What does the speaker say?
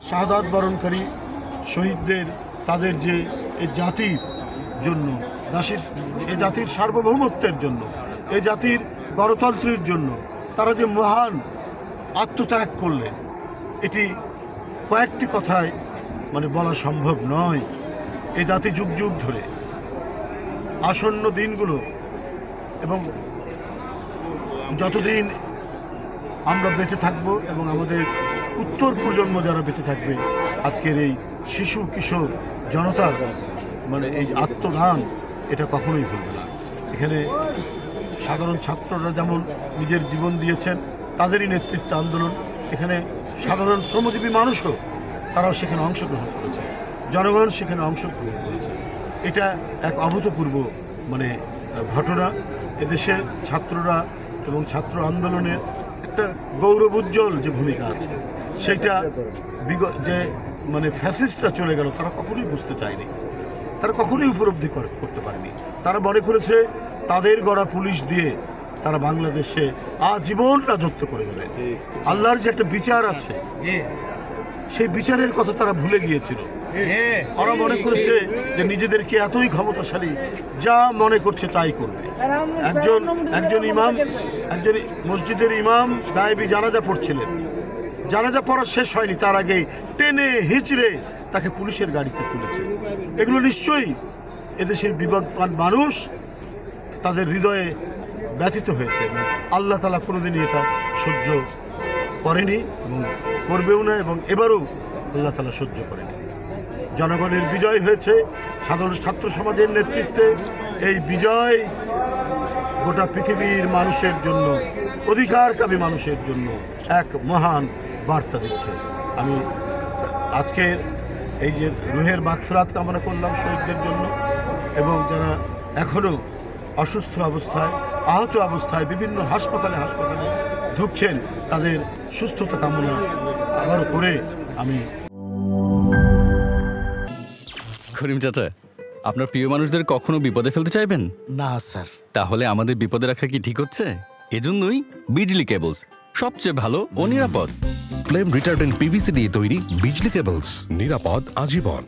শাহাদাত বরণকারী শহীদদের তাদের যে এই জাতির জন্য এই জাতির সার্বভৌমত্বের জন্য, এই জাতির গণতন্ত্রের জন্য তারা যে মহান আত্মত্যাগ করলেন, এটি কয়েকটি কথায় বলা সম্ভব নয়। এই জাতি যুগ যুগ ধরে আসন্ন দিনগুলো এবং যতদিন আমরা বেঁচে থাকব এবং আমাদের উত্তর প্রজন্ম যারা বেঁচে থাকবে, আজকের এই শিশু কিশোর জনতার এই আত্মদান এটা কখনোই ভুলবে না। এখানে সাধারণ ছাত্ররা যেমন নিজের জীবন দিয়েছেন, তাদেরই নেতৃত্বে আন্দোলন, এখানে সাধারণ শ্রমজীবী মানুষও তারাও সেখানে অংশগ্রহণ করেছে, জনগণ সেখানে অংশগ্রহণ করেছে। এটা এক অভূতপূর্ব ঘটনা। এদেশে ছাত্ররা এবং ছাত্র আন্দোলনের একটা গৌরবোজ্জ্বল যে ভূমিকা আছে, সেইটা যে ফ্যাসিস্টরা চলে গেল তারা কখনোই বুঝতে চায়নি, তারা কখনোই উপলব্ধি করতে পারেনি। তারা মনে করেছে তাদের গড়া পুলিশ দিয়ে তারা বাংলাদেশে আজীবন রাজত্ব করে যাবে। আল্লাহর যে একটা বিচার আছে, সেই বিচারের কথা তারা ভুলে গিয়েছিল। ওরা মনে করেছে যে নিজেদেরকে এতই ক্ষমতাশালী, যা মনে করছে তাই করবে। একজন ইমাম, একজন মসজিদের ইমাম গায়েবী জানাজা পড়ছিলেন, জানাজা পড়া শেষ হয়নি, তার আগে টেনে হিঁচড়ে তাকে পুলিশের গাড়িতে তুলেছে। এগুলো নিশ্চয়ই এদেশের বিবেকবান মানুষ তাদের হৃদয়ে ব্যথিত হয়েছে। আল্লাহ তাআলা কোনোদিনই এটা সহ্য করেনি এবং করবেও না, এবং এবারও আল্লাহ তাআলা সহ্য করেনি। জনগণের বিজয় হয়েছে, সাধারণ ছাত্র সমাজের নেতৃত্বে। এই বিজয় গোটা পৃথিবীর মানুষের জন্য, অধিকারকামী মানুষের জন্য এক মহান বার্তা দিচ্ছে। আমি আজকে এই যে রুহের মাগফিরাত কামনা করলাম শহীদদের জন্য, এবং যারা এখনও অসুস্থ অবস্থায়, আহত অবস্থায় বিভিন্ন হাসপাতালে ঢুকছেন, তাদের সুস্থতা কামনা আবারও করে আমি। করিম চাচা, আপনার প্রিয় মানুষদের কখনো বিপদে ফেলতে চাইবেন না স্যার। তাহলে আমাদের বিপদে রাখা কি ঠিক হচ্ছে? এজন্যই বিজলি কেবলস সবচেয়ে ভালো ও নিরাপদ। ফ্লেম রিটার্ডেন্ট পিভিসি দিয়ে তৈরি বিজলি কেবলস, নিরাপদ আজীবন।